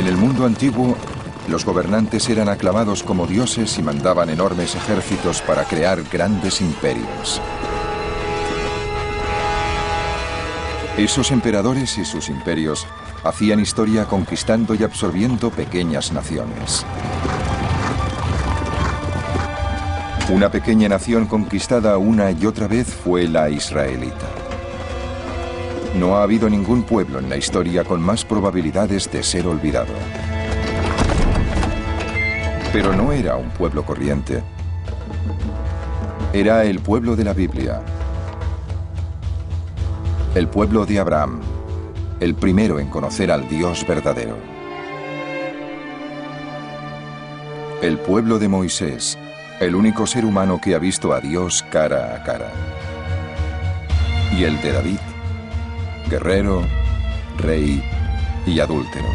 En el mundo antiguo, los gobernantes eran aclamados como dioses y mandaban enormes ejércitos para crear grandes imperios. Esos emperadores y sus imperios hacían historia conquistando y absorbiendo pequeñas naciones. Una pequeña nación conquistada una y otra vez fue la israelita. No ha habido ningún pueblo en la historia con más probabilidades de ser olvidado. Pero no era un pueblo corriente. Era el pueblo de la Biblia. El pueblo de Abraham, el primero en conocer al Dios verdadero. El pueblo de Moisés, el único ser humano que ha visto a Dios cara a cara. Y el de David, guerrero, rey y adúltero.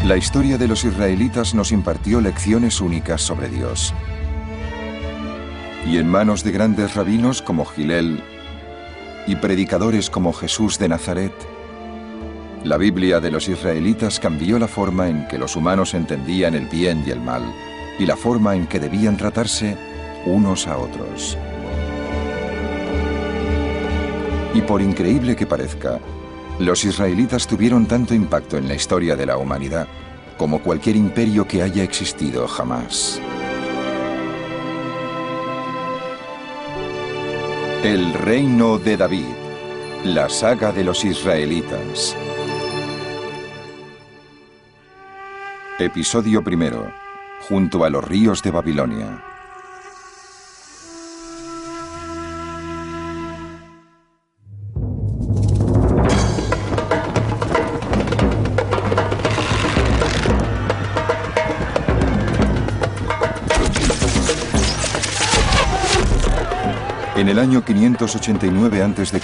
La historia de los israelitas nos impartió lecciones únicas sobre Dios. Y en manos de grandes rabinos como Hillel y predicadores como Jesús de Nazaret, la Biblia de los israelitas cambió la forma en que los humanos entendían el bien y el mal y la forma en que debían tratarse unos a otros. Y por increíble que parezca, los israelitas tuvieron tanto impacto en la historia de la humanidad como cualquier imperio que haya existido jamás. El reino de David, la saga de los israelitas. Episodio primero, junto a los ríos de Babilonia. En el año 589 a.C.,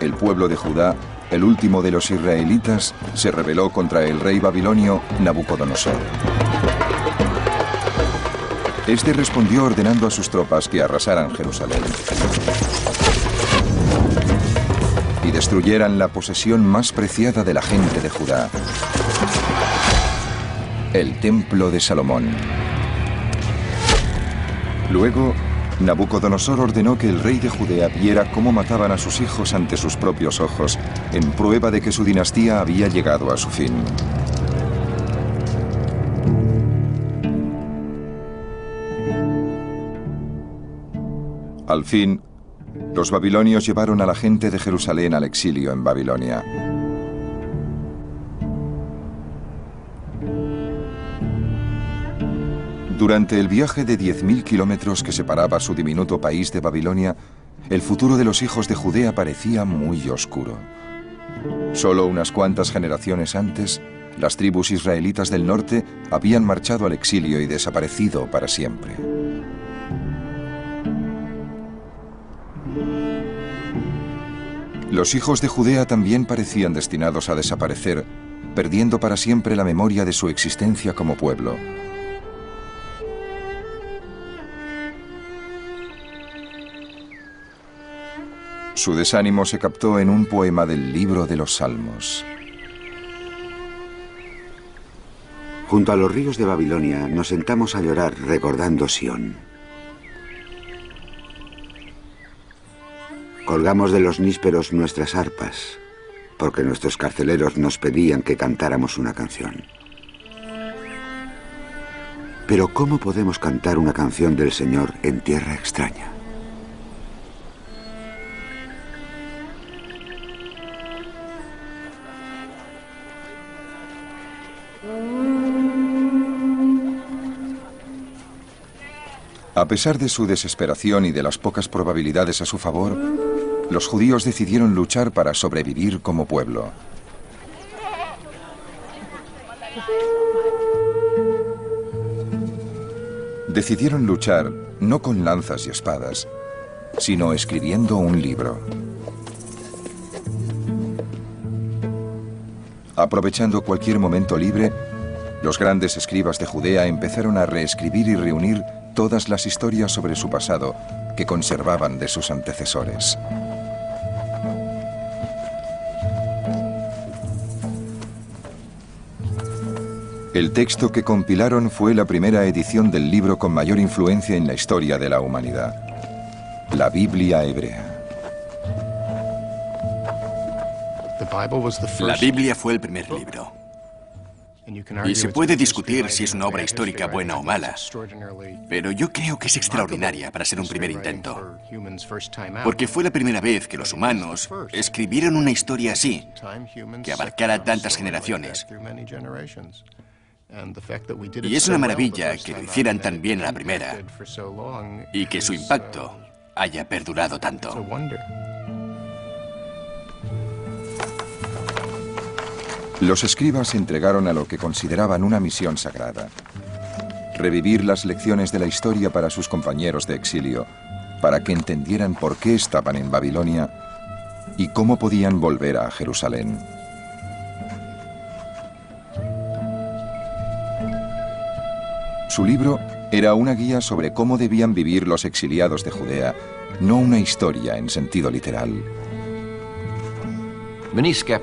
el pueblo de Judá, el último de los israelitas, se rebeló contra el rey babilonio Nabucodonosor. Este respondió ordenando a sus tropas que arrasaran Jerusalén y destruyeran la posesión más preciada de la gente de Judá, el Templo de Salomón. Luego, Nabucodonosor ordenó que el rey de Judea viera cómo mataban a sus hijos ante sus propios ojos, en prueba de que su dinastía había llegado a su fin. Al fin, los babilonios llevaron a la gente de Jerusalén al exilio en Babilonia. Durante el viaje de 10.000 kilómetros que separaba su diminuto país de Babilonia, el futuro de los hijos de Judea parecía muy oscuro. Solo unas cuantas generaciones antes, las tribus israelitas del norte habían marchado al exilio y desaparecido para siempre. Los hijos de Judea también parecían destinados a desaparecer, perdiendo para siempre la memoria de su existencia como pueblo. Su desánimo se captó en un poema del libro de los Salmos. Junto a los ríos de Babilonia nos sentamos a llorar recordando Sión. Colgamos de los nísperos nuestras arpas, porque nuestros carceleros nos pedían que cantáramos una canción. Pero ¿cómo podemos cantar una canción del Señor en tierra extraña? A pesar de su desesperación y de las pocas probabilidades a su favor, los judíos decidieron luchar para sobrevivir como pueblo. Decidieron luchar no con lanzas y espadas, sino escribiendo un libro. Aprovechando cualquier momento libre, los grandes escribas de Judea empezaron a reescribir y reunir todas las historias sobre su pasado que conservaban de sus antecesores. El texto que compilaron fue la primera edición del libro con mayor influencia en la historia de la humanidad, la Biblia hebrea. La Biblia fue el primer libro. Y se puede discutir si es una obra histórica buena o mala, pero yo creo que es extraordinaria para ser un primer intento. Porque fue la primera vez que los humanos escribieron una historia así, que abarcara tantas generaciones. Y es una maravilla que lo hicieran tan bien a la primera y que su impacto haya perdurado tanto. Los escribas se entregaron a lo que consideraban una misión sagrada: revivir las lecciones de la historia para sus compañeros de exilio, para que entendieran por qué estaban en Babilonia y cómo podían volver a Jerusalén. Su libro era una guía sobre cómo debían vivir los exiliados de Judea, no una historia en sentido literal.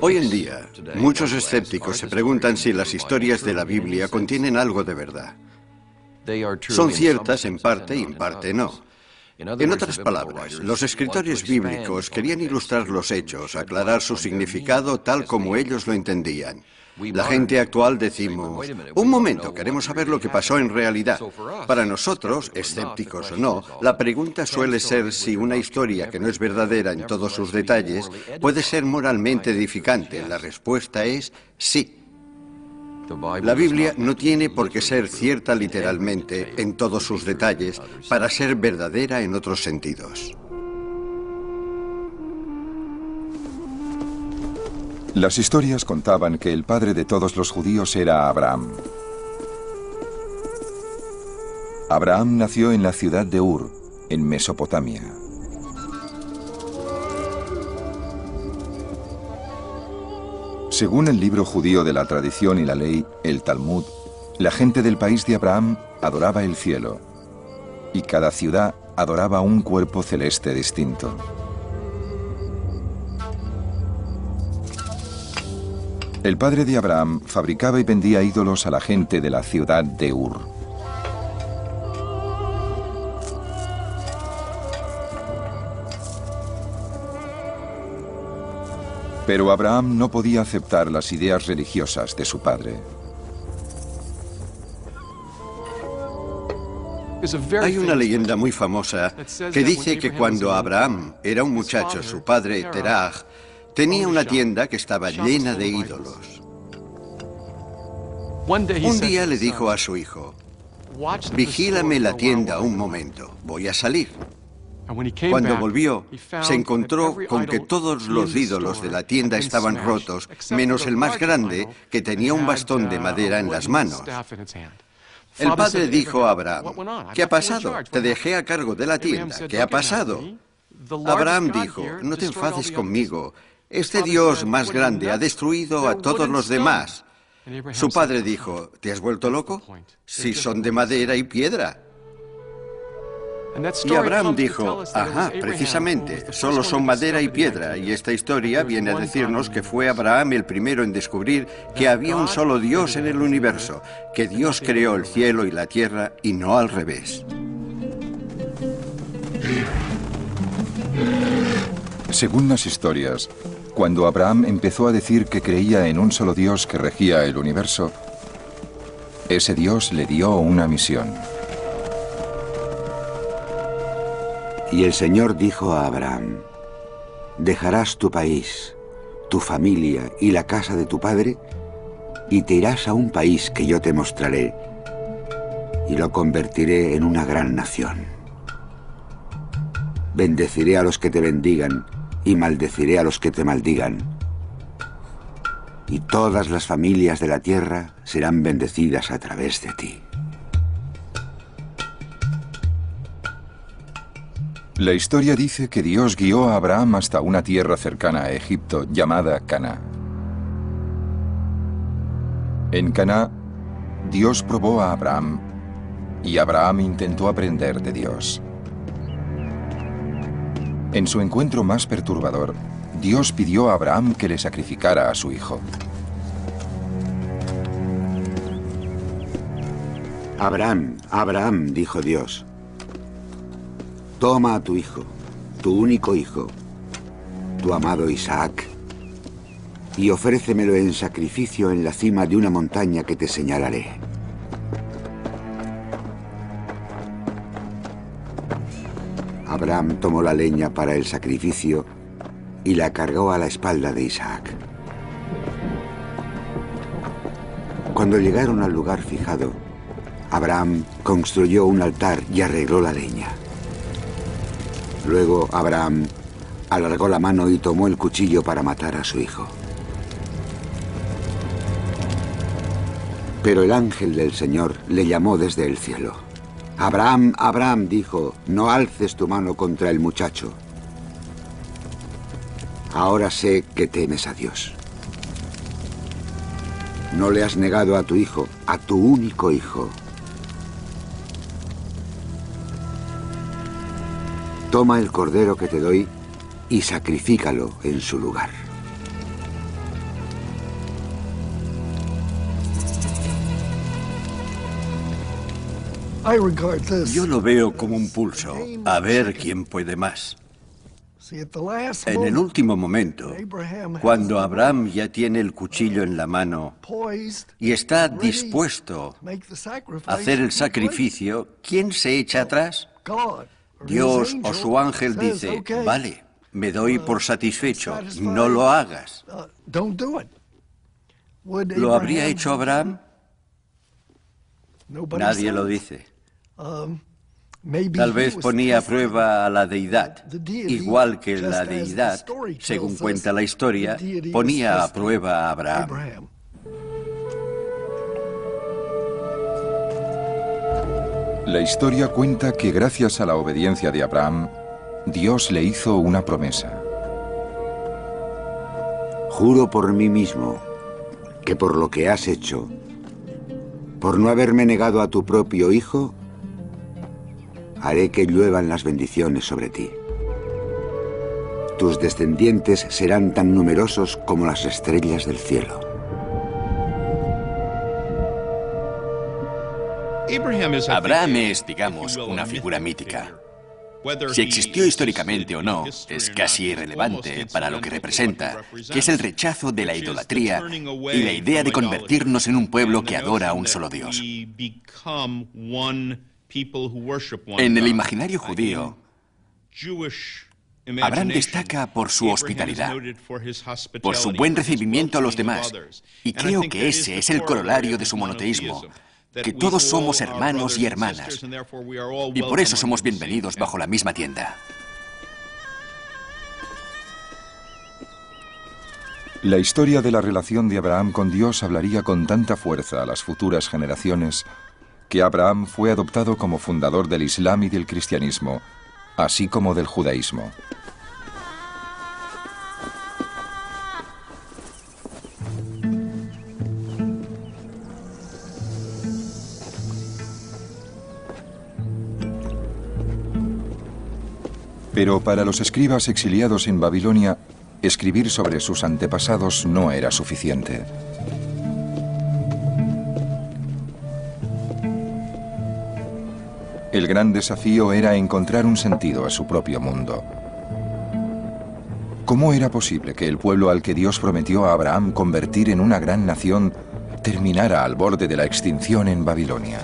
Hoy en día, muchos escépticos se preguntan si las historias de la Biblia contienen algo de verdad. Son ciertas en parte y en parte no. En otras palabras, los escritores bíblicos querían ilustrar los hechos, aclarar su significado tal como ellos lo entendían. La gente actual decimos, un momento, queremos saber lo que pasó en realidad. Para nosotros, escépticos o no, la pregunta suele ser si una historia que no es verdadera en todos sus detalles puede ser moralmente edificante. La respuesta es sí. La Biblia no tiene por qué ser cierta literalmente en todos sus detalles para ser verdadera en otros sentidos. Las historias contaban que el padre de todos los judíos era Abraham. Abraham nació en la ciudad de Ur, en Mesopotamia. Según el libro judío de la tradición y la ley, el Talmud, la gente del país de Abraham adoraba el cielo, y cada ciudad adoraba un cuerpo celeste distinto. El padre de Abraham fabricaba y vendía ídolos a la gente de la ciudad de Ur. Pero Abraham no podía aceptar las ideas religiosas de su padre. Hay una leyenda muy famosa que dice que cuando Abraham era un muchacho, su padre, Terah, tenía una tienda que estaba llena de ídolos. Un día le dijo a su hijo, vigílame la tienda un momento, voy a salir. Cuando volvió, se encontró con que todos los ídolos de la tienda estaban rotos, menos el más grande, que tenía un bastón de madera en las manos. El padre dijo a Abraham, ¿qué ha pasado? Te dejé a cargo de la tienda, ¿qué ha pasado? Abraham dijo, no te enfades conmigo. Este Dios más grande ha destruido a todos los demás. Su padre dijo, ¿te has vuelto loco? Si son de madera y piedra. Y Abraham dijo, ajá, precisamente, solo son madera y piedra. Y esta historia viene a decirnos que fue Abraham el primero en descubrir que había un solo Dios en el universo, que Dios creó el cielo y la tierra y no al revés. Según las historias, cuando Abraham empezó a decir que creía en un solo Dios que regía el universo, ese Dios le dio una misión. Y el Señor dijo a Abraham, dejarás tu país, tu familia y la casa de tu padre, y te irás a un país que yo te mostraré, y lo convertiré en una gran nación. Bendeciré a los que te bendigan, y maldeciré a los que te maldigan. Y todas las familias de la tierra serán bendecidas a través de ti. La historia dice que Dios guió a Abraham hasta una tierra cercana a Egipto llamada Caná. En Caná, Dios probó a Abraham y Abraham intentó aprender de Dios. En su encuentro más perturbador, Dios pidió a Abraham que le sacrificara a su hijo. Abraham, Abraham, dijo Dios, toma a tu hijo, tu único hijo, tu amado Isaac, y ofrécemelo en sacrificio en la cima de una montaña que te señalaré. Abraham tomó la leña para el sacrificio y la cargó a la espalda de Isaac. Cuando llegaron al lugar fijado, Abraham construyó un altar y arregló la leña. Luego Abraham alargó la mano y tomó el cuchillo para matar a su hijo. Pero el ángel del Señor le llamó desde el cielo. Abraham, Abraham, dijo, no alces tu mano contra el muchacho. Ahora sé que temes a Dios. No le has negado a tu hijo, a tu único hijo. Toma el cordero que te doy y sacrifícalo en su lugar. Yo lo veo como un pulso, a ver quién puede más. En el último momento, cuando Abraham ya tiene el cuchillo en la mano y está dispuesto a hacer el sacrificio, ¿quién se echa atrás? Dios o su ángel dice, vale, me doy por satisfecho, no lo hagas. ¿Lo habría hecho Abraham? Nadie lo dice. Tal vez ponía a prueba a la deidad, igual que la deidad, según cuenta la historia, ponía a prueba a Abraham. La historia cuenta que gracias a la obediencia de Abraham, Dios le hizo una promesa. Juro por mí mismo que por lo que has hecho, por no haberme negado a tu propio hijo, haré que lluevan las bendiciones sobre ti. Tus descendientes serán tan numerosos como las estrellas del cielo. Abraham es, digamos, una figura mítica. Si existió históricamente o no, es casi irrelevante para lo que representa, que es el rechazo de la idolatría y la idea de convertirnos en un pueblo que adora a un solo Dios. En el imaginario judío, Abraham destaca por su hospitalidad, por su buen recibimiento a los demás, y creo que ese es el corolario de su monoteísmo, que todos somos hermanos y hermanas, y por eso somos bienvenidos bajo la misma tienda. La historia de la relación de Abraham con Dios hablaría con tanta fuerza a las futuras generaciones que Abraham fue adoptado como fundador del Islam y del cristianismo, así como del judaísmo. Pero para los escribas exiliados en Babilonia, escribir sobre sus antepasados no era suficiente. El gran desafío era encontrar un sentido a su propio mundo. ¿Cómo era posible que el pueblo al que Dios prometió a Abraham convertir en una gran nación terminara al borde de la extinción en Babilonia?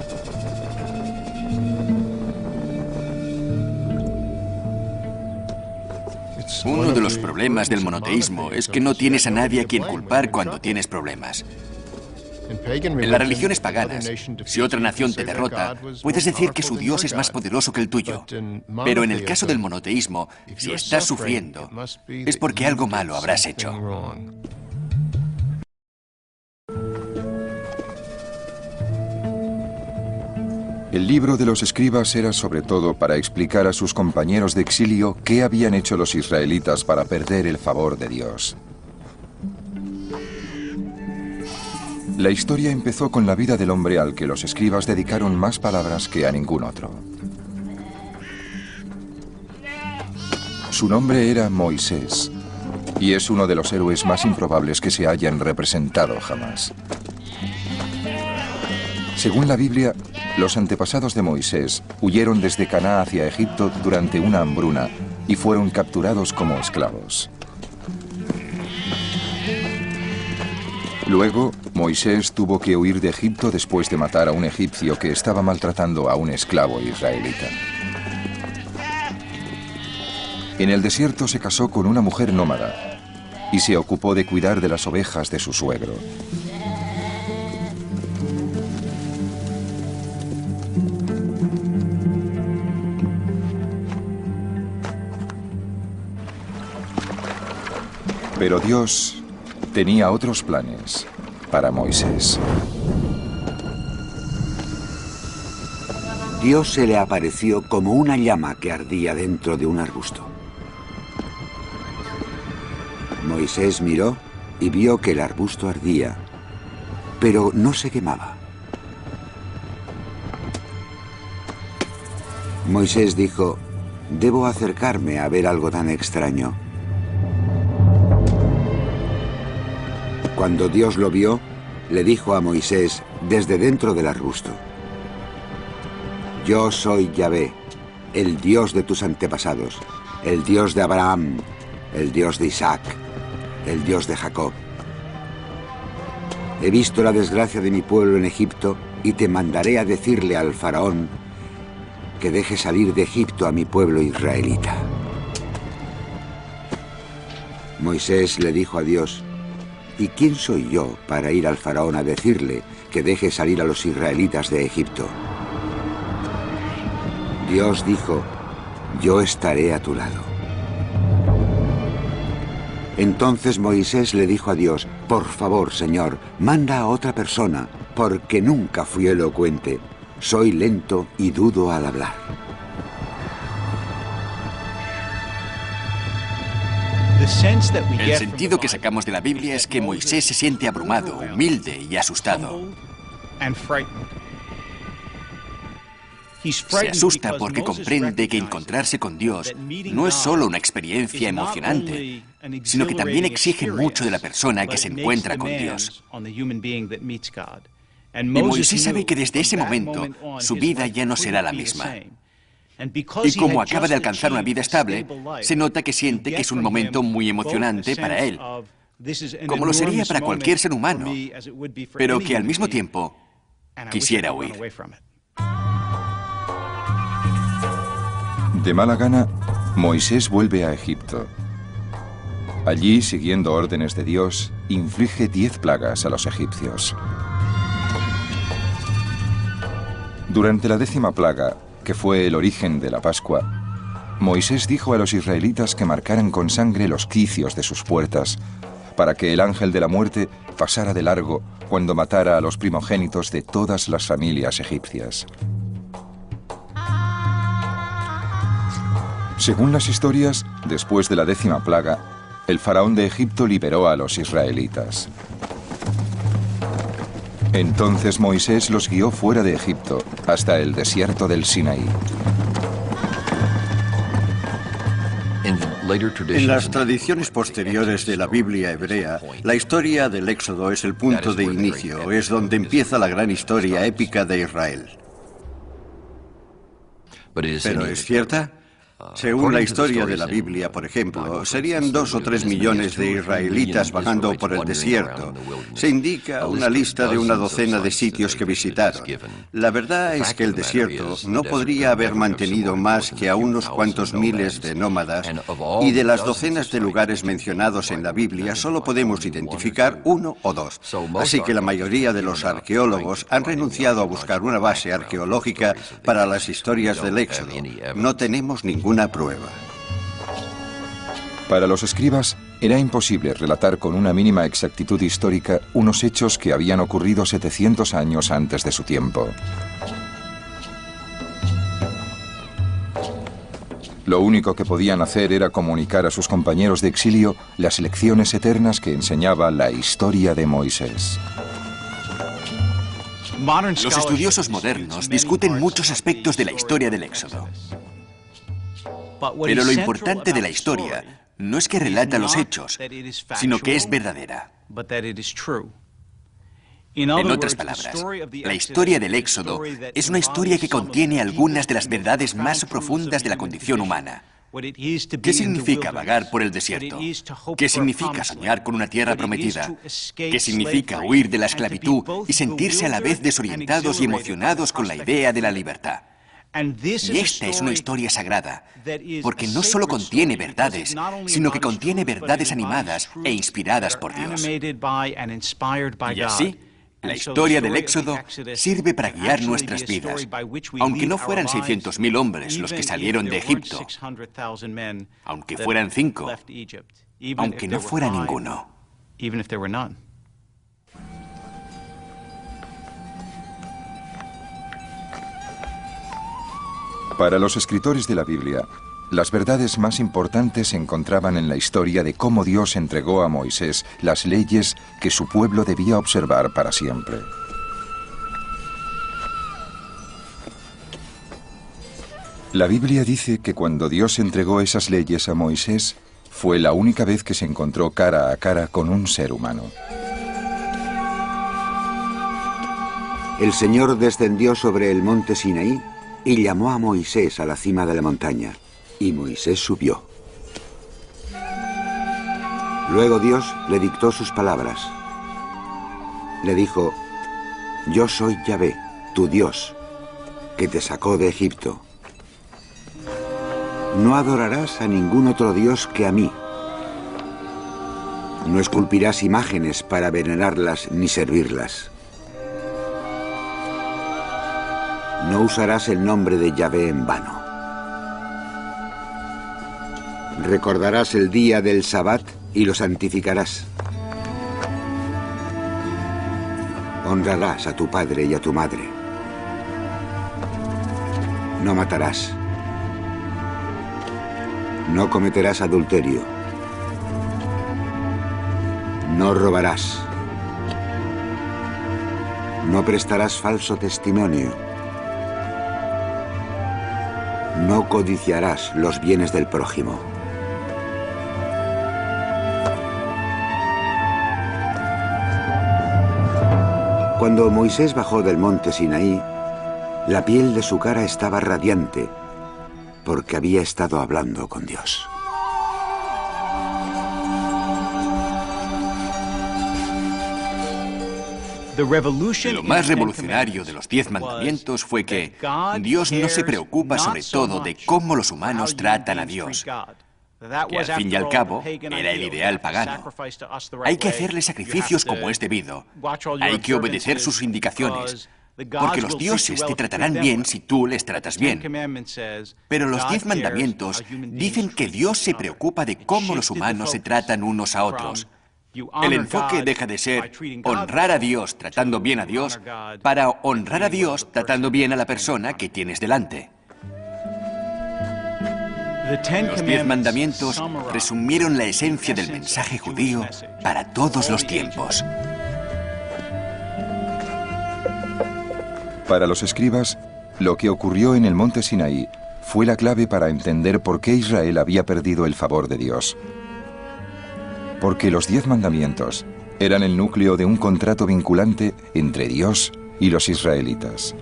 Uno de los problemas del monoteísmo es que no tienes a nadie a quien culpar cuando tienes problemas. En las religiones paganas, si otra nación te derrota, puedes decir que su Dios es más poderoso que el tuyo. Pero en el caso del monoteísmo, si estás sufriendo, es porque algo malo habrás hecho. El libro de los escribas era sobre todo para explicar a sus compañeros de exilio qué habían hecho los israelitas para perder el favor de Dios. La historia empezó con la vida del hombre al que los escribas dedicaron más palabras que a ningún otro. Su nombre era Moisés, y es uno de los héroes más improbables que se hayan representado jamás. Según la Biblia, Los antepasados de Moisés huyeron desde Caná hacia Egipto durante una hambruna y fueron capturados como esclavos. Luego, Moisés tuvo que huir de Egipto después de matar a un egipcio que estaba maltratando a un esclavo israelita. En el desierto se casó con una mujer nómada y se ocupó de cuidar de las ovejas de su suegro. Pero Dios tenía otros planes para Moisés. Dios se le apareció como una llama que ardía dentro de un arbusto. Moisés miró y vio que el arbusto ardía, pero no se quemaba. Moisés dijo: «Debo acercarme a ver algo tan extraño». Cuando Dios lo vio, le dijo a Moisés desde dentro del arbusto: «Yo soy Yahvé, el Dios de tus antepasados, el Dios de Abraham, el Dios de Isaac, el Dios de Jacob. He visto la desgracia de mi pueblo en Egipto y te mandaré a decirle al faraón que deje salir de Egipto a mi pueblo israelita». Moisés le dijo a Dios: «¿Y quién soy yo para ir al faraón a decirle que deje salir a los israelitas de Egipto?». Dios dijo: «Yo estaré a tu lado». Entonces Moisés le dijo a Dios: «Por favor, Señor, manda a otra persona, porque nunca fui elocuente. Soy lento y dudo al hablar». El sentido que sacamos de la Biblia es que Moisés se siente abrumado, humilde y asustado. Se asusta porque comprende que encontrarse con Dios no es solo una experiencia emocionante, sino que también exige mucho de la persona que se encuentra con Dios. Y Moisés sabe que desde ese momento su vida ya no será la misma. Y como acaba de alcanzar una vida estable, se nota que siente que es un momento muy emocionante para él, como lo sería para cualquier ser humano, pero que al mismo tiempo quisiera huir. De mala gana, Moisés vuelve a Egipto. Allí, siguiendo órdenes de Dios, inflige 10 plagas a los egipcios. Durante la 10ª plaga, que fue el origen de la Pascua, Moisés dijo a los israelitas que marcaran con sangre los quicios de sus puertas, para que el ángel de la muerte pasara de largo cuando matara a los primogénitos de todas las familias egipcias. Según las historias, después de la 10ª plaga, el faraón de Egipto liberó a los israelitas. Entonces Moisés los guió fuera de Egipto, hasta el desierto del Sinaí. En las tradiciones posteriores de la Biblia hebrea, la historia del Éxodo es el punto de inicio, es donde empieza la gran historia épica de Israel. ¿Pero es cierta? Según la historia de la Biblia, por ejemplo, serían 2 o 3 millones de israelitas vagando por el desierto. Se indica una lista de una docena de sitios que visitaron. La verdad es que el desierto no podría haber mantenido más que a unos cuantos miles de nómadas, y de las docenas de lugares mencionados en la Biblia solo podemos identificar 1 o 2. Así que la mayoría de los arqueólogos han renunciado a buscar una base arqueológica para las historias del Éxodo. No tenemos ninguna prueba. Para los escribas, era imposible relatar con una mínima exactitud histórica unos hechos que habían ocurrido 700 años antes de su tiempo. Lo único que podían hacer era comunicar a sus compañeros de exilio las lecciones eternas que enseñaba la historia de Moisés. Los estudiosos modernos discuten muchos aspectos de la historia del Éxodo. Pero lo importante de la historia no es que relata los hechos, sino que es verdadera. En otras palabras, la historia del Éxodo es una historia que contiene algunas de las verdades más profundas de la condición humana. ¿Qué significa vagar por el desierto? ¿Qué significa soñar con una tierra prometida? ¿Qué significa huir de la esclavitud y sentirse a la vez desorientados y emocionados con la idea de la libertad? Y esta es una historia sagrada, porque no solo contiene verdades, sino que contiene verdades animadas e inspiradas por Dios. Y así, la historia del Éxodo sirve para guiar nuestras vidas, aunque no fueran 600.000 hombres los que salieron de Egipto, aunque fueran 5, aunque no fuera ninguno. Para los escritores de la Biblia, las verdades más importantes se encontraban en la historia de cómo Dios entregó a Moisés las leyes que su pueblo debía observar para siempre. La Biblia dice que cuando Dios entregó esas leyes a Moisés, fue la única vez que se encontró cara a cara con un ser humano. El Señor descendió sobre el monte Sinaí y llamó a Moisés a la cima de la montaña. Y Moisés subió. Luego Dios le dictó sus palabras. Le dijo: Yo soy Yahvé, tu Dios, que te sacó de Egipto. No adorarás a ningún otro Dios que a mí. No esculpirás imágenes para venerarlas ni servirlas. No usarás el nombre de Yahvé en vano. Recordarás el día del Sabbat y lo santificarás. Honrarás a tu padre y a tu madre. No matarás. No cometerás adulterio. No robarás. No prestarás falso testimonio. No codiciarás los bienes del prójimo. Cuando Moisés bajó del monte Sinaí, la piel de su cara estaba radiante, porque había estado hablando con Dios. Lo más revolucionario de los 10 mandamientos fue que Dios no se preocupa sobre todo de cómo los humanos tratan a Dios, que al fin y al cabo era el ideal pagano. Hay que hacerle sacrificios como es debido, hay que obedecer sus indicaciones, porque los dioses te tratarán bien si tú les tratas bien. Pero los 10 mandamientos dicen que Dios se preocupa de cómo los humanos se tratan unos a otros. El enfoque deja de ser honrar a Dios tratando bien a Dios para honrar a Dios tratando bien a la persona que tienes delante. Los 10 mandamientos resumieron la esencia del mensaje judío para todos los tiempos. Para los escribas, lo que ocurrió en el monte Sinaí fue la clave para entender por qué Israel había perdido el favor de Dios. Porque los 10 mandamientos eran el núcleo de un contrato vinculante entre Dios y los israelitas.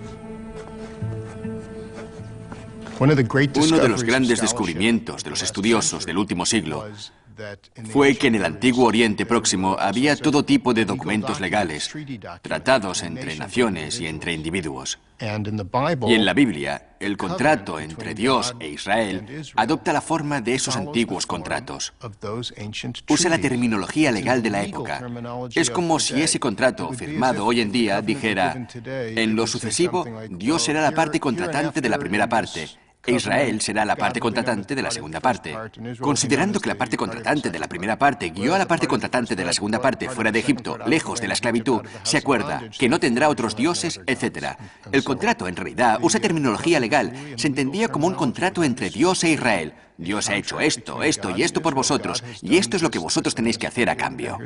Uno de los grandes descubrimientos de los estudiosos del último siglo fue que en el antiguo Oriente Próximo había todo tipo de documentos legales, tratados entre naciones y entre individuos. Y en la Biblia, el contrato entre Dios e Israel adopta la forma de esos antiguos contratos. Usa la terminología legal de la época. Es como si ese contrato, firmado hoy en día, dijera: en lo sucesivo, Dios será la parte contratante de la primera parte, e Israel será la parte contratante de la segunda parte. Considerando que la parte contratante de la primera parte guió a la parte contratante de la segunda parte fuera de Egipto, lejos de la esclavitud, se acuerda que no tendrá otros dioses, etc. El contrato, en realidad, usa terminología legal. Se entendía como un contrato entre Dios e Israel. Dios ha hecho esto, esto y esto por vosotros, y esto es lo que vosotros tenéis que hacer a cambio.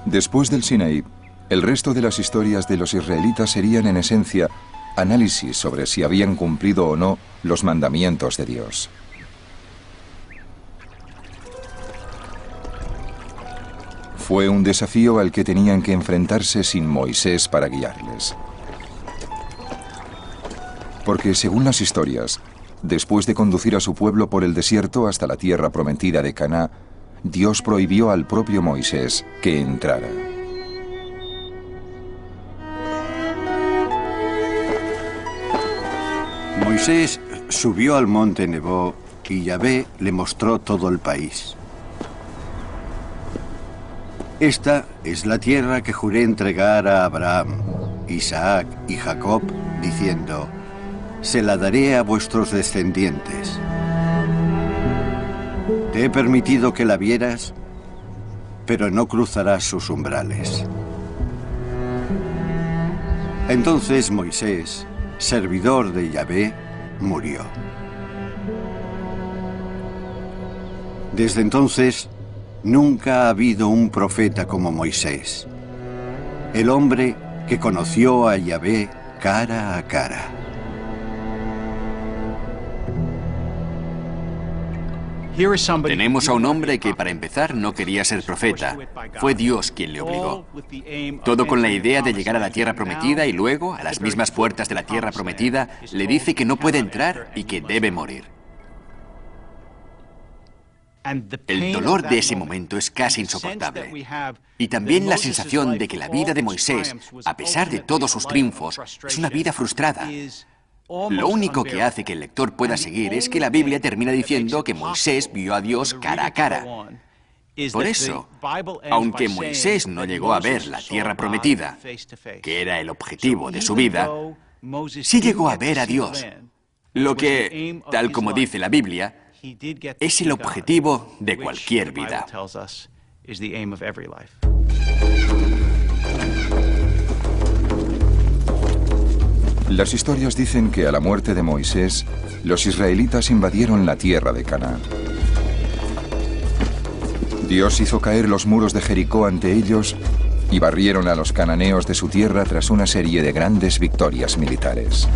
Después del Sinaí, el resto de las historias de los israelitas serían, en esencia, análisis sobre si habían cumplido o no los mandamientos de Dios. Fue un desafío al que tenían que enfrentarse sin Moisés para guiarles. Porque según las historias, después de conducir a su pueblo por el desierto hasta la tierra prometida de Caná, Dios prohibió al propio Moisés que entrara. Moisés subió al monte Nebo y Yahvé le mostró todo el país. Esta es la tierra que juré entregar a Abraham, Isaac y Jacob, diciendo: se la daré a vuestros descendientes. Te he permitido que la vieras, pero no cruzarás sus umbrales. Entonces Moisés, servidor de Yahvé, murió. Desde entonces, nunca ha habido un profeta como Moisés, el hombre que conoció a Yahvé cara a cara. Tenemos a un hombre que, para empezar, no quería ser profeta. Fue Dios quien le obligó. Todo con la idea de llegar a la tierra prometida y luego, a las mismas puertas de la tierra prometida, le dice que no puede entrar y que debe morir. El dolor de ese momento es casi insoportable. Y también la sensación de que la vida de Moisés, a pesar de todos sus triunfos, es una vida frustrada. Lo único que hace que el lector pueda seguir es que la Biblia termina diciendo que Moisés vio a Dios cara a cara. Por eso, aunque Moisés no llegó a ver la tierra prometida, que era el objetivo de su vida, sí llegó a ver a Dios, lo que, tal como dice la Biblia, es el objetivo de cualquier vida. Las historias dicen que a la muerte de Moisés, los israelitas invadieron la tierra de Canaán. Dios hizo caer los muros de Jericó ante ellos y barrieron a los cananeos de su tierra tras una serie de grandes victorias militares.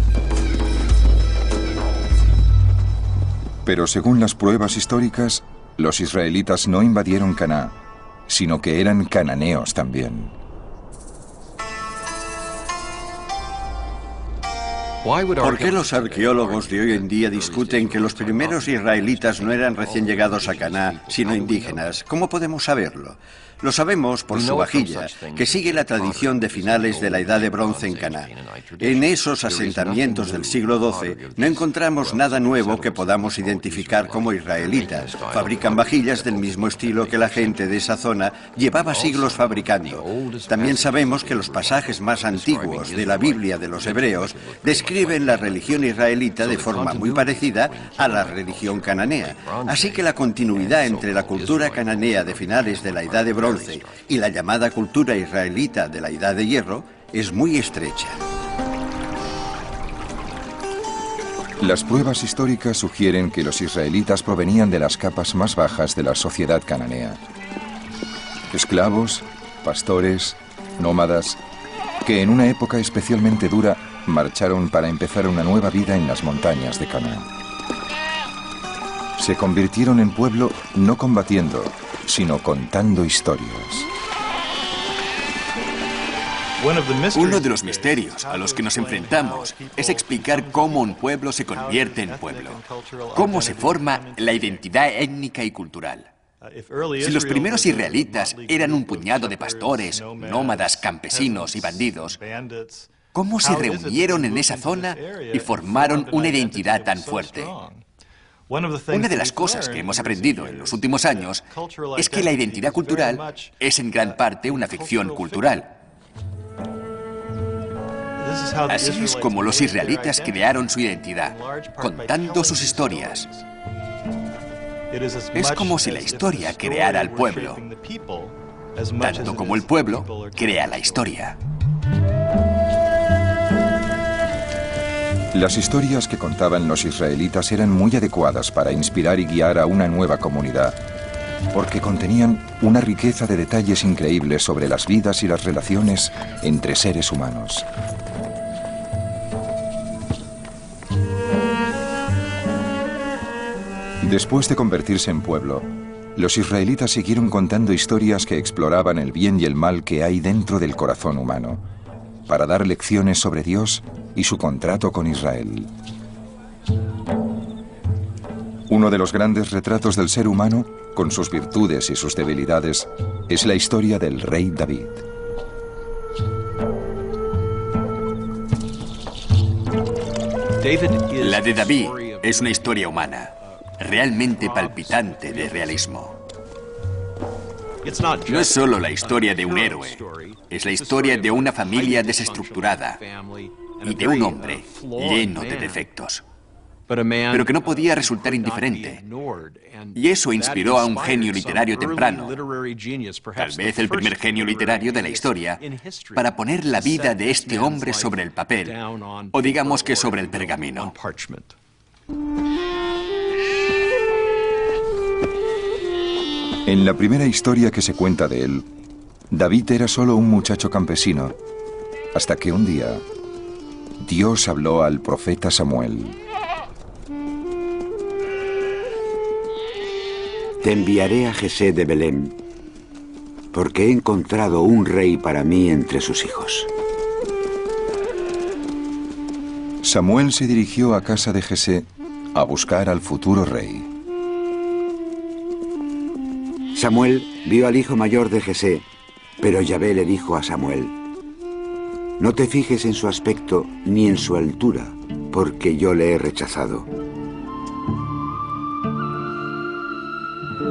Pero según las pruebas históricas, los israelitas no invadieron Canaán, sino que eran cananeos también. ¿Por qué los arqueólogos de hoy en día discuten que los primeros israelitas no eran recién llegados a Canaán, sino indígenas? ¿Cómo podemos saberlo? Lo sabemos por su vajilla, que sigue la tradición de finales de la Edad de Bronce en Canaán. En esos asentamientos del siglo XII no encontramos nada nuevo que podamos identificar como israelitas. Fabrican vajillas del mismo estilo que la gente de esa zona llevaba siglos fabricando. También sabemos que los pasajes más antiguos de la Biblia de los hebreos describen la religión israelita de forma muy parecida a la religión cananea. Así que la continuidad entre la cultura cananea de finales de la Edad de Bronce y la llamada cultura israelita de la Edad de Hierro es muy estrecha. Las pruebas históricas sugieren que los israelitas provenían de las capas más bajas de la sociedad cananea. Esclavos, pastores, nómadas, que en una época especialmente dura marcharon para empezar una nueva vida en las montañas de Canaán. Se convirtieron en pueblo no combatiendo, sino contando historias. Uno de los misterios a los que nos enfrentamos es explicar cómo un pueblo se convierte en pueblo, cómo se forma la identidad étnica y cultural. Si los primeros israelitas eran un puñado de pastores, nómadas, campesinos y bandidos, ¿cómo se reunieron en esa zona y formaron una identidad tan fuerte? Una de las cosas que hemos aprendido en los últimos años es que la identidad cultural es en gran parte una ficción cultural. Así es como los israelitas crearon su identidad, contando sus historias. Es como si la historia creara al pueblo, tanto como el pueblo crea la historia. Las historias que contaban los israelitas eran muy adecuadas para inspirar y guiar a una nueva comunidad, porque contenían una riqueza de detalles increíbles sobre las vidas y las relaciones entre seres humanos. Después de convertirse en pueblo, los israelitas siguieron contando historias que exploraban el bien y el mal que hay dentro del corazón humano, para dar lecciones sobre Dios y su contrato con Israel. Uno de los grandes retratos del ser humano, con sus virtudes y sus debilidades, es la historia del rey David. La de David es una historia humana, realmente palpitante de realismo. No es solo la historia de un héroe, es la historia de una familia desestructurada y de un hombre lleno de defectos, pero que no podía resultar indiferente. Y eso inspiró a un genio literario temprano, tal vez el primer genio literario de la historia, para poner la vida de este hombre sobre el papel, o digamos que sobre el pergamino. En la primera historia que se cuenta de él, David era solo un muchacho campesino, hasta que un día Dios habló al profeta Samuel. Te enviaré a Jesé de Belén, porque he encontrado un rey para mí entre sus hijos. Samuel se dirigió a casa de Jesé a buscar al futuro rey. Samuel vio al hijo mayor de Jesé, pero Yahvé le dijo a Samuel: no te fijes en su aspecto ni en su altura, porque yo le he rechazado.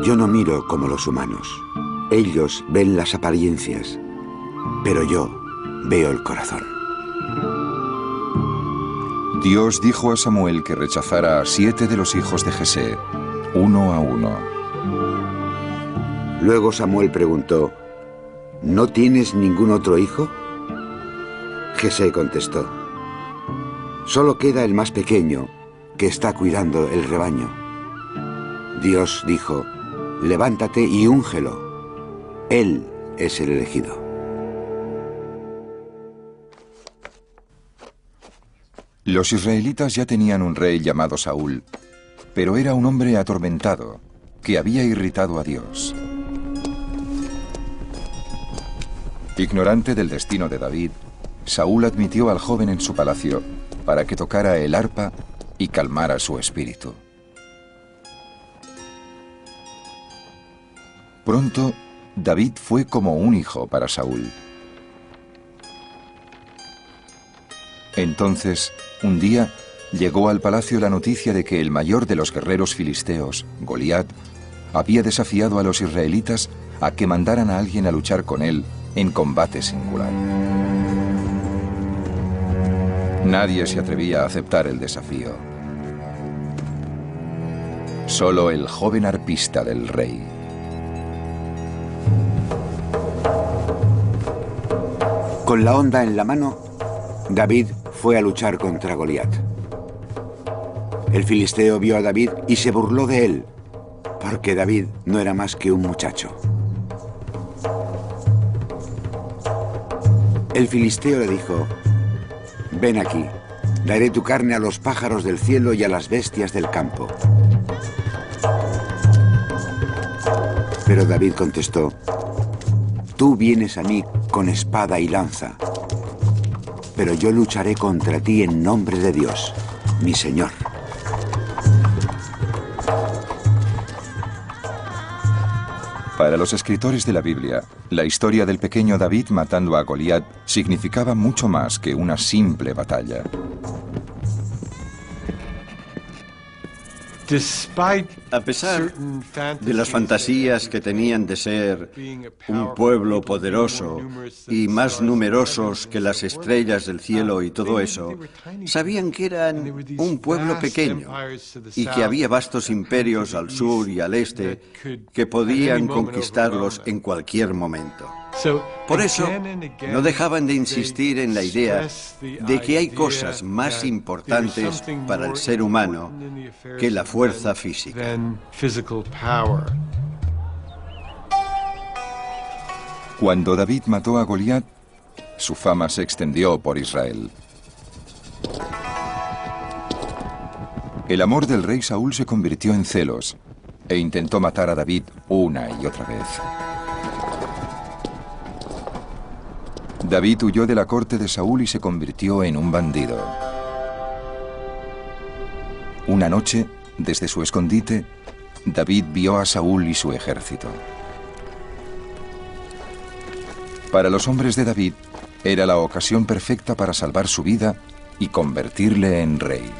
Yo no miro como los humanos. Ellos ven las apariencias, pero yo veo el corazón. Dios dijo a Samuel que rechazara a 7 de los hijos de Jesé, uno a uno. Luego Samuel preguntó: ¿no tienes ningún otro hijo? Jesé contestó: solo queda el más pequeño, que está cuidando el rebaño. Dios dijo: levántate y úngelo. Él es el elegido. Los israelitas ya tenían un rey llamado Saúl, pero era un hombre atormentado, que había irritado a Dios. Ignorante del destino de David, Saúl admitió al joven en su palacio para que tocara el arpa y calmara su espíritu. Pronto, David fue como un hijo para Saúl. Entonces, un día, llegó al palacio la noticia de que el mayor de los guerreros filisteos, Goliat, había desafiado a los israelitas a que mandaran a alguien a luchar con él en combate singular. Nadie se atrevía a aceptar el desafío. Solo el joven arpista del rey. Con la honda en la mano, David fue a luchar contra Goliat. El filisteo vio a David y se burló de él, porque David no era más que un muchacho. El filisteo le dijo: ven aquí, daré tu carne a los pájaros del cielo y a las bestias del campo. Pero David contestó: tú vienes a mí con espada y lanza, pero yo lucharé contra ti en nombre de Dios, mi Señor. Para los escritores de la Biblia, la historia del pequeño David matando a Goliat significaba mucho más que una simple batalla. A pesar de las fantasías que tenían de ser un pueblo poderoso y más numerosos que las estrellas del cielo y todo eso, sabían que eran un pueblo pequeño y que había vastos imperios al sur y al este que podían conquistarlos en cualquier momento. Por eso, no dejaban de insistir en la idea de que hay cosas más importantes para el ser humano que la fuerza física. Cuando David mató a Goliat, su fama se extendió por Israel. El amor del rey Saúl se convirtió en celos, e intentó matar a David una y otra vez. David huyó de la corte de Saúl y se convirtió en un bandido. Una noche, desde su escondite, David vio a Saúl y su ejército. Para los hombres de David, era la ocasión perfecta para salvar su vida y convertirle en rey.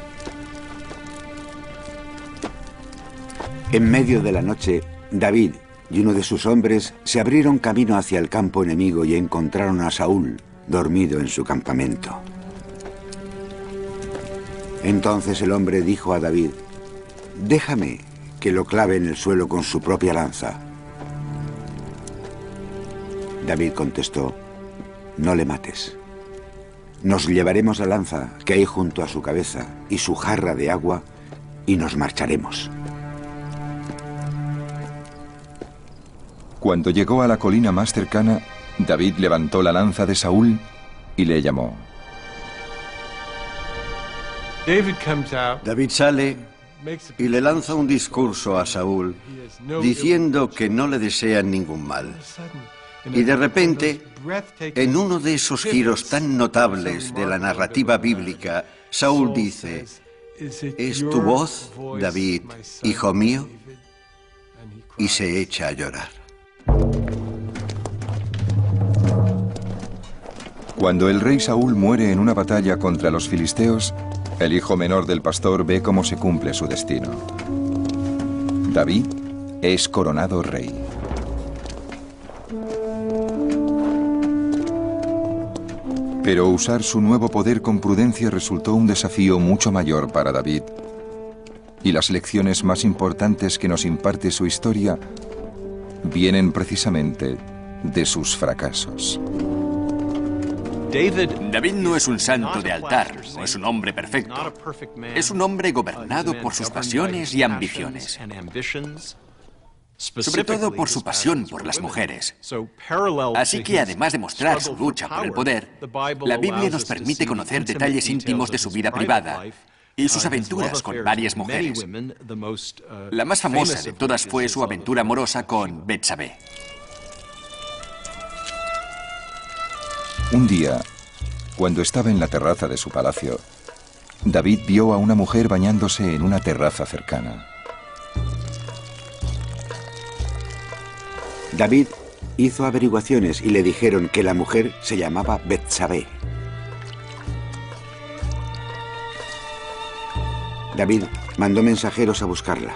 En medio de la noche, David y uno de sus hombres se abrieron camino hacia el campo enemigo y encontraron a Saúl dormido en su campamento. Entonces el hombre dijo a David: «Déjame que lo clave en el suelo con su propia lanza». David contestó: «No le mates. Nos llevaremos la lanza que hay junto a su cabeza y su jarra de agua y nos marcharemos». Cuando llegó a la colina más cercana, David levantó la lanza de Saúl y le llamó. David sale y le lanza un discurso a Saúl diciendo que no le desean ningún mal. Y de repente, en uno de esos giros tan notables de la narrativa bíblica, Saúl dice: «¿Es tu voz, David, hijo mío?», y se echa a llorar. Cuando el rey Saúl muere en una batalla contra los filisteos, el hijo menor del pastor ve cómo se cumple su destino. David es coronado rey. Pero usar su nuevo poder con prudencia resultó un desafío mucho mayor para David. Y las lecciones más importantes que nos imparte su historia vienen precisamente de sus fracasos. David no es un santo de altar, no es un hombre perfecto. Es un hombre gobernado por sus pasiones y ambiciones. Sobre todo por su pasión por las mujeres. Así que además de mostrar su lucha por el poder, la Biblia nos permite conocer detalles íntimos de su vida privada y sus aventuras con varias mujeres. La más famosa de todas fue su aventura amorosa con Betsabé. Un día, cuando estaba en la terraza de su palacio, David vio a una mujer bañándose en una terraza cercana. David hizo averiguaciones y le dijeron que la mujer se llamaba Betsabé. David mandó mensajeros a buscarla.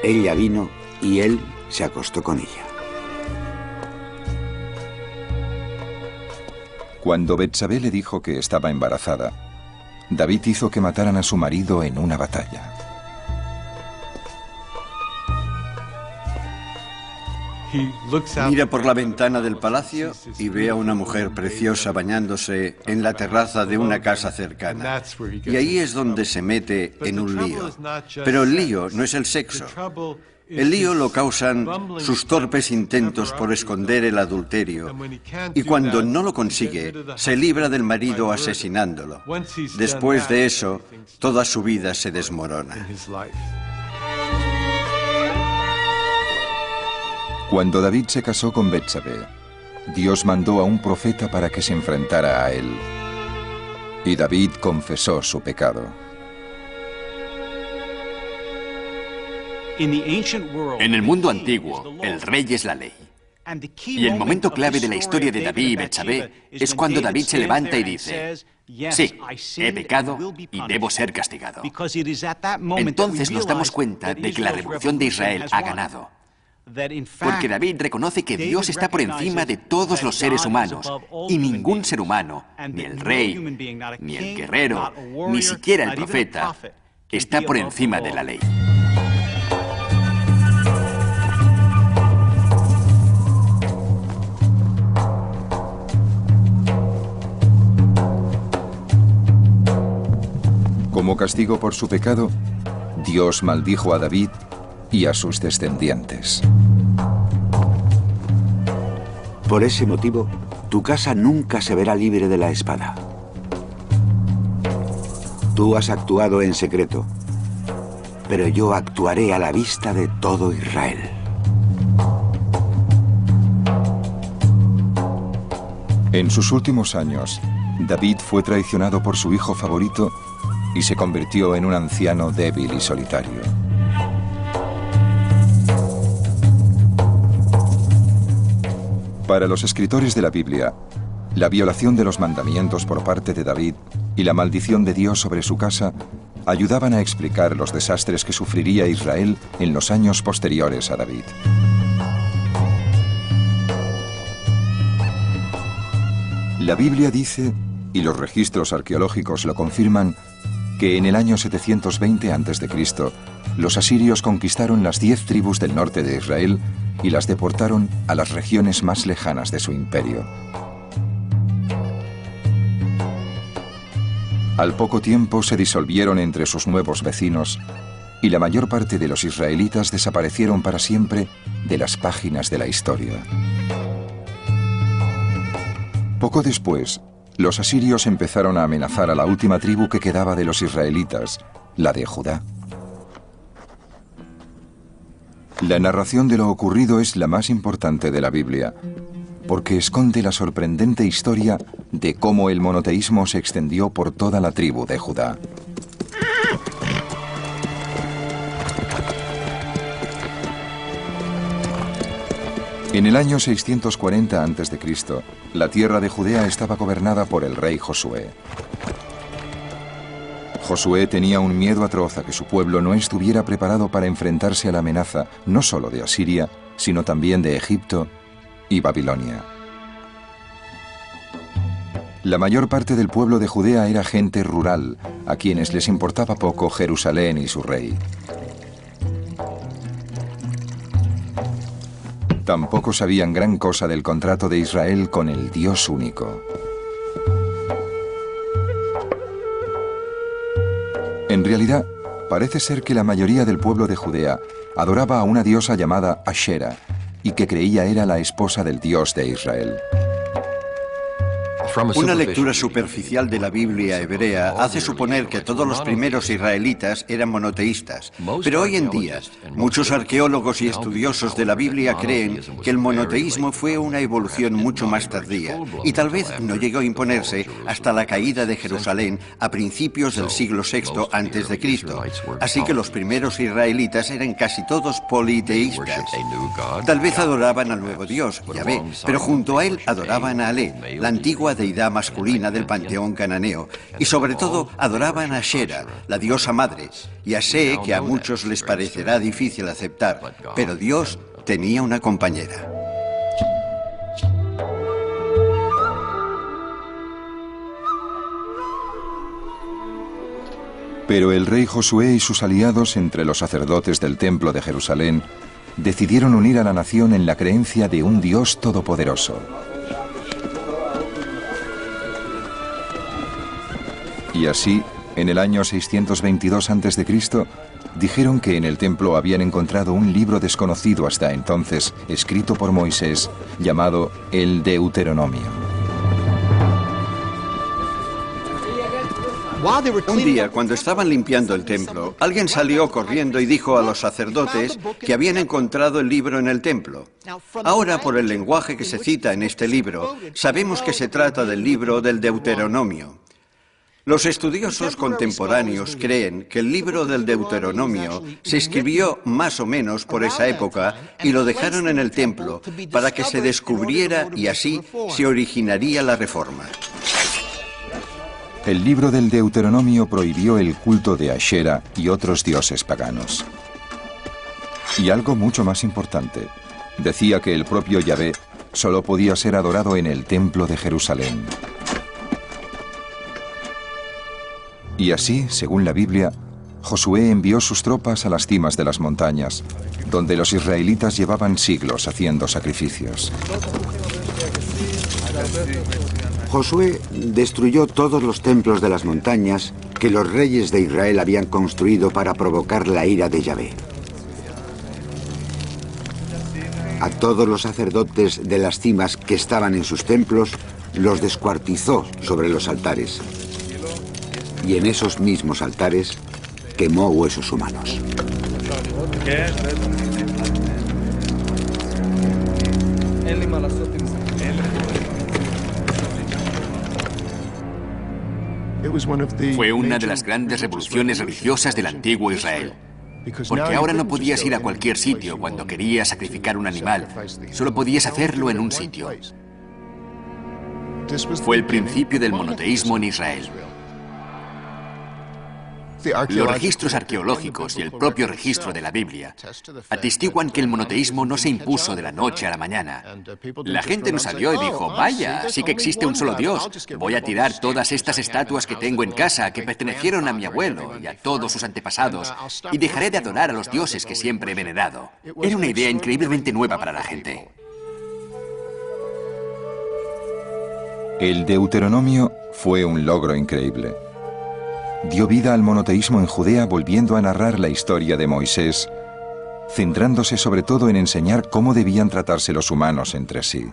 Ella vino y él se acostó con ella. Cuando Betsabé le dijo que estaba embarazada, David hizo que mataran a su marido en una batalla. Mira por la ventana del palacio y ve a una mujer preciosa bañándose en la terraza de una casa cercana. Y ahí es donde se mete en un lío. Pero el lío no es el sexo. El lío lo causan sus torpes intentos por esconder el adulterio. Y cuando no lo consigue, se libra del marido asesinándolo. Después de eso, toda su vida se desmorona. Cuando David se casó con Betsabé, Dios mandó a un profeta para que se enfrentara a él. Y David confesó su pecado. En el mundo antiguo, el rey es la ley. Y el momento clave de la historia de David y Betsabé es cuando David se levanta y dice: «Sí, he pecado y debo ser castigado». Entonces nos damos cuenta de que la revolución de Israel ha ganado. Porque David reconoce que Dios está por encima de todos los seres humanos y ningún ser humano, ni el rey, ni el guerrero, ni siquiera el profeta, está por encima de la ley. Como castigo por su pecado, Dios maldijo a David y a sus descendientes. Por ese motivo, tu casa nunca se verá libre de la espada. Tú has actuado en secreto. pero yo actuaré a la vista de todo Israel. En sus últimos años, David fue traicionado por su hijo favorito y se convirtió en un anciano débil y solitario. Para los escritores de la Biblia, la violación de los mandamientos por parte de David y la maldición de Dios sobre su casa ayudaban a explicar los desastres que sufriría Israel en los años posteriores a David. La Biblia dice, y los registros arqueológicos lo confirman, que en el año 720 a.C., los asirios conquistaron las 10 tribus del norte de Israel y las deportaron a las regiones más lejanas de su imperio. Al poco tiempo se disolvieron entre sus nuevos vecinos y la mayor parte de los israelitas desaparecieron para siempre de las páginas de la historia. Poco después, los asirios empezaron a amenazar a la última tribu que quedaba de los israelitas, la de Judá. La narración de lo ocurrido es la más importante de la Biblia, porque esconde la sorprendente historia de cómo el monoteísmo se extendió por toda la tribu de Judá. En el año 640 a.C., la tierra de Judea estaba gobernada por el rey Josué. Josué tenía un miedo atroz a que su pueblo no estuviera preparado para enfrentarse a la amenaza no solo de Asiria, sino también de Egipto y Babilonia. La mayor parte del pueblo de Judea era gente rural, a quienes les importaba poco Jerusalén y su rey. Tampoco sabían gran cosa del contrato de Israel con el Dios único. En realidad, parece ser que la mayoría del pueblo de Judea adoraba a una diosa llamada Ashera y que creía era la esposa del Dios de Israel. Una lectura superficial de la Biblia hebrea hace suponer que todos los primeros israelitas eran monoteístas. Pero hoy en día, muchos arqueólogos y estudiosos de la Biblia creen que el monoteísmo fue una evolución mucho más tardía y tal vez no llegó a imponerse hasta la caída de Jerusalén a principios del siglo VI a.C. Así que los primeros israelitas eran casi todos politeístas. Tal vez adoraban al nuevo Dios, Yahvé, pero junto a él adoraban a Alé, la antigua deidad masculina del panteón cananeo, y sobre todo adoraban a Ashera, la diosa madre, y a Se, que a muchos les parecerá difícil aceptar, pero Dios tenía una compañera. Pero el rey Josué y sus aliados entre los sacerdotes del templo de Jerusalén decidieron unir a la nación en la creencia de un Dios todopoderoso. Y así, en el año 622 a.C., dijeron que en el templo habían encontrado un libro desconocido hasta entonces, escrito por Moisés, llamado el Deuteronomio. Un día, cuando estaban limpiando el templo, alguien salió corriendo y dijo a los sacerdotes que habían encontrado el libro en el templo. Ahora, por el lenguaje que se cita en este libro, sabemos que se trata del libro del Deuteronomio. Los estudiosos contemporáneos creen que el libro del Deuteronomio se escribió más o menos por esa época y lo dejaron en el templo para que se descubriera y así se originaría la Reforma. El libro del Deuteronomio prohibió el culto de Ashera y otros dioses paganos. Y algo mucho más importante, decía que el propio Yahvé solo podía ser adorado en el templo de Jerusalén. Y así, según la Biblia, Josué envió sus tropas a las cimas de las montañas, donde los israelitas llevaban siglos haciendo sacrificios. Josué destruyó todos los templos de las montañas que los reyes de Israel habían construido para provocar la ira de Yahvé. A todos los sacerdotes de las cimas que estaban en sus templos, los descuartizó sobre los altares. Y en esos mismos altares quemó huesos humanos. Fue una de las grandes revoluciones religiosas del antiguo Israel. Porque ahora no podías ir a cualquier sitio cuando querías sacrificar un animal. Solo podías hacerlo en un sitio. Fue el principio del monoteísmo en Israel. Los registros arqueológicos y el propio registro de la Biblia atestiguan que el monoteísmo no se impuso de la noche a la mañana. La gente no salió y dijo, vaya, sí que existe un solo Dios. Voy a tirar todas estas estatuas que tengo en casa, que pertenecieron a mi abuelo y a todos sus antepasados, y dejaré de adorar a los dioses que siempre he venerado. Era una idea increíblemente nueva para la gente. El Deuteronomio fue un logro increíble. Dio vida al monoteísmo en Judea, volviendo a narrar la historia de Moisés, centrándose sobre todo en enseñar cómo debían tratarse los humanos entre sí.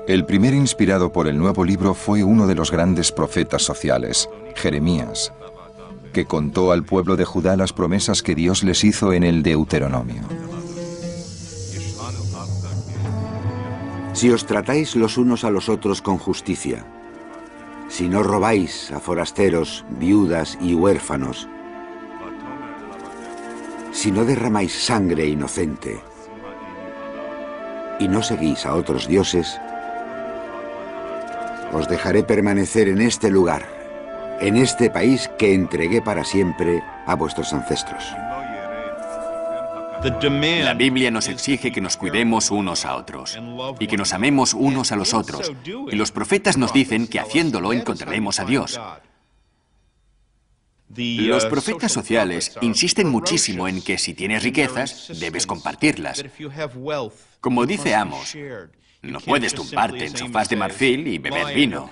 El primer inspirado por el nuevo libro fue uno de los grandes profetas sociales, Jeremías, que contó al pueblo de Judá las promesas que Dios les hizo en el Deuteronomio. Si os tratáis los unos a los otros con justicia, si no robáis a forasteros, viudas y huérfanos, si no derramáis sangre inocente y no seguís a otros dioses, os dejaré permanecer en este lugar, en este país que entregué para siempre a vuestros ancestros. La Biblia nos exige que nos cuidemos unos a otros y que nos amemos unos a los otros. Y los profetas nos dicen que haciéndolo encontraremos a Dios. Los profetas sociales insisten muchísimo en que si tienes riquezas, debes compartirlas. Como dice Amos, no puedes tumbarte en sofás de marfil y beber vino.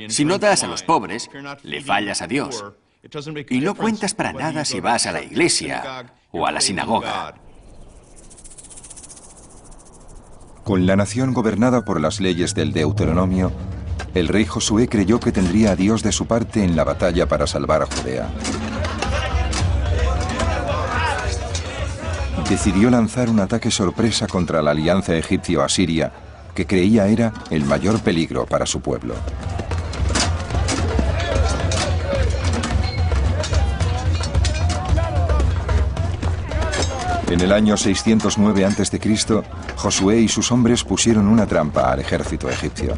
Si no das a los pobres, le fallas a Dios. Y no cuentas para nada si vas a la iglesia o a la sinagoga. Con la nación gobernada por las leyes del Deuteronomio, el rey Josué creyó que tendría a Dios de su parte en la batalla para salvar a Judea. Decidió lanzar un ataque sorpresa contra la alianza egipcio-asiria, que creía era el mayor peligro para su pueblo. En el año 609 a.C., Josué y sus hombres pusieron una trampa al ejército egipcio.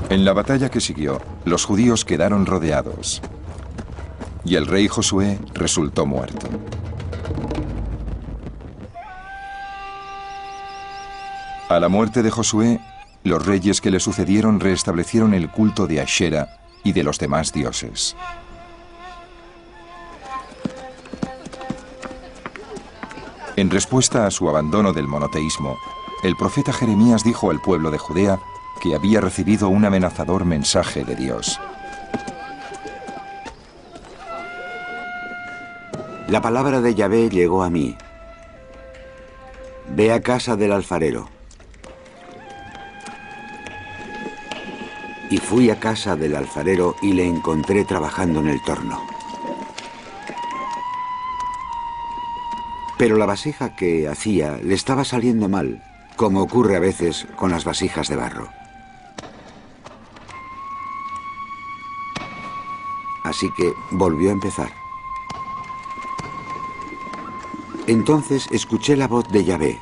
En la batalla que siguió, los judíos quedaron rodeados y el rey Josué resultó muerto. A la muerte de Josué, los reyes que le sucedieron restablecieron el culto de Ashera y de los demás dioses. En respuesta a su abandono del monoteísmo, el profeta Jeremías dijo al pueblo de Judea que había recibido un amenazador mensaje de Dios. La palabra de Yahvé llegó a mí. Ve a casa del alfarero. Y fui a casa del alfarero y le encontré trabajando en el torno. Pero la vasija que hacía le estaba saliendo mal, como ocurre a veces con las vasijas de barro. Así que volvió a empezar. Entonces escuché la voz de Yahvé.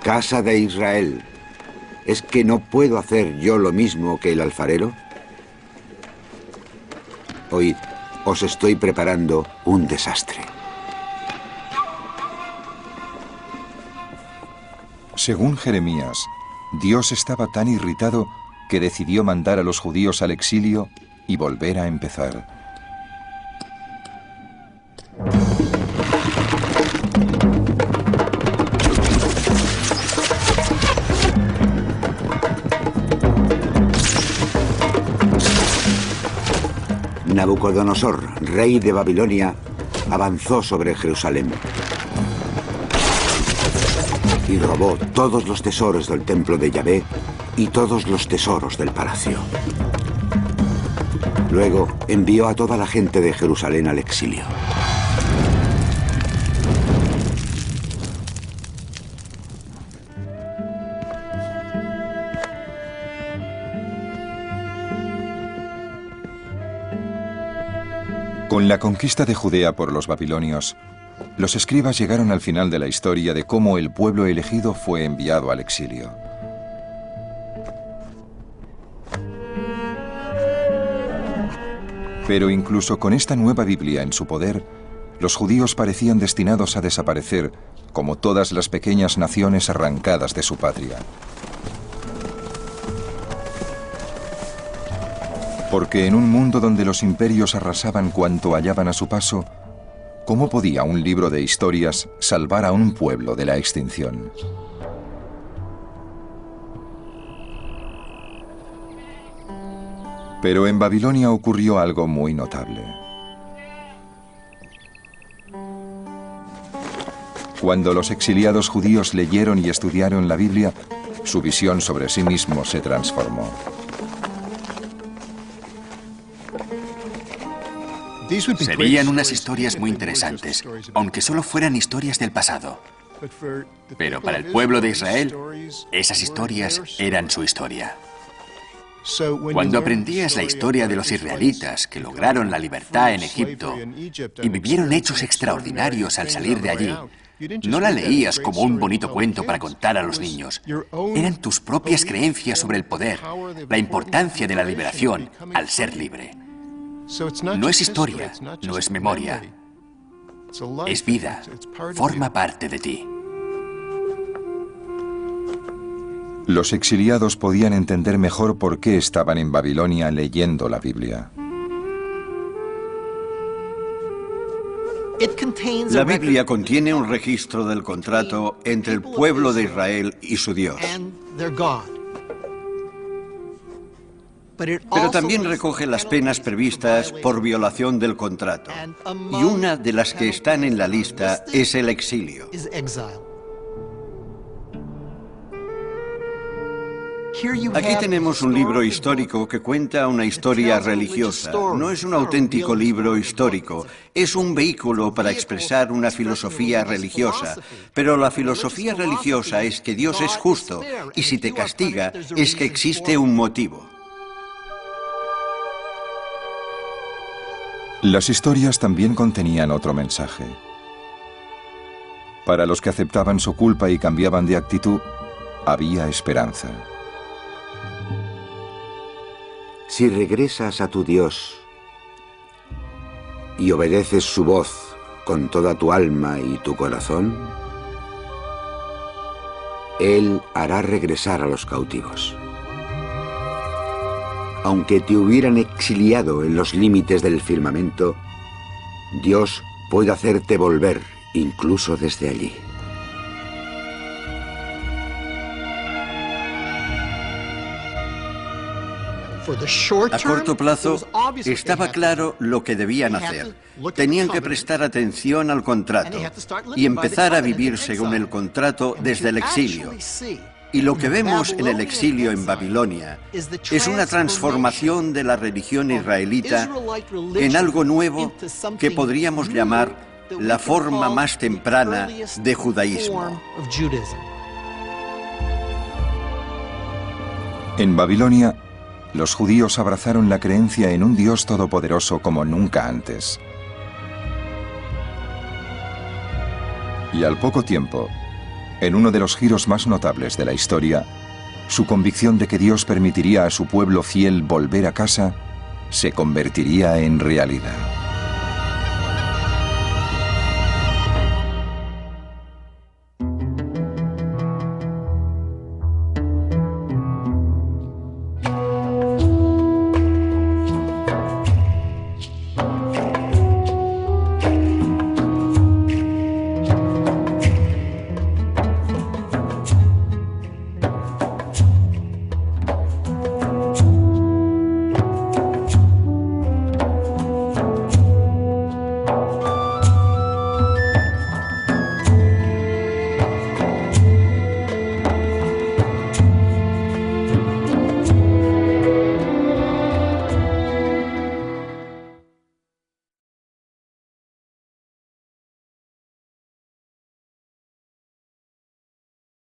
Casa de Israel, ¿es que no puedo hacer yo lo mismo que el alfarero? Oíd, os estoy preparando un desastre. Según Jeremías, Dios estaba tan irritado que decidió mandar a los judíos al exilio y volver a empezar. Nabucodonosor, rey de Babilonia, avanzó sobre Jerusalén. y robó todos los tesoros del templo de Yahvé y todos los tesoros del palacio. Luego envió a toda la gente de Jerusalén al exilio. Con la conquista de Judea por los babilonios, los escribas llegaron al final de la historia de cómo el pueblo elegido fue enviado al exilio. Pero incluso con esta nueva Biblia en su poder, los judíos parecían destinados a desaparecer, como todas las pequeñas naciones arrancadas de su patria. Porque en un mundo donde los imperios arrasaban cuanto hallaban a su paso, ¿cómo podía un libro de historias salvar a un pueblo de la extinción? Pero en Babilonia ocurrió algo muy notable. Cuando los exiliados judíos leyeron y estudiaron la Biblia, su visión sobre sí mismos se transformó. Serían unas historias muy interesantes, aunque solo fueran historias del pasado. Pero para el pueblo de Israel, esas historias eran su historia. Cuando aprendías la historia de los israelitas que lograron la libertad en Egipto y vivieron hechos extraordinarios al salir de allí, no la leías como un bonito cuento para contar a los niños. Eran tus propias creencias sobre el poder, la importancia de la liberación al ser libre. No es historia, no es memoria, es vida, forma parte de ti. Los exiliados podían entender mejor por qué estaban en Babilonia leyendo la Biblia. La Biblia contiene un registro del contrato entre el pueblo de Israel y su Dios. Pero también recoge las penas previstas por violación del contrato. Y una de las que están en la lista es el exilio. Aquí tenemos un libro histórico que cuenta una historia religiosa. No es un auténtico libro histórico, es un vehículo para expresar una filosofía religiosa. Pero la filosofía religiosa es que Dios es justo y si te castiga es que existe un motivo. Las historias también contenían otro mensaje. Para los que aceptaban su culpa y cambiaban de actitud, había esperanza. Si regresas a tu Dios y obedeces su voz con toda tu alma y tu corazón, Él hará regresar a los cautivos. Aunque te hubieran exiliado en los límites del firmamento, Dios puede hacerte volver incluso desde allí. A corto plazo, estaba claro lo que debían hacer. Tenían que prestar atención al contrato y empezar a vivir según el contrato desde el exilio. Y lo que vemos en el exilio en Babilonia es una transformación de la religión israelita en algo nuevo que podríamos llamar la forma más temprana de judaísmo. En Babilonia, los judíos abrazaron la creencia en un Dios todopoderoso como nunca antes. Y al poco tiempo, en uno de los giros más notables de la historia, su convicción de que Dios permitiría a su pueblo fiel volver a casa se convertiría en realidad.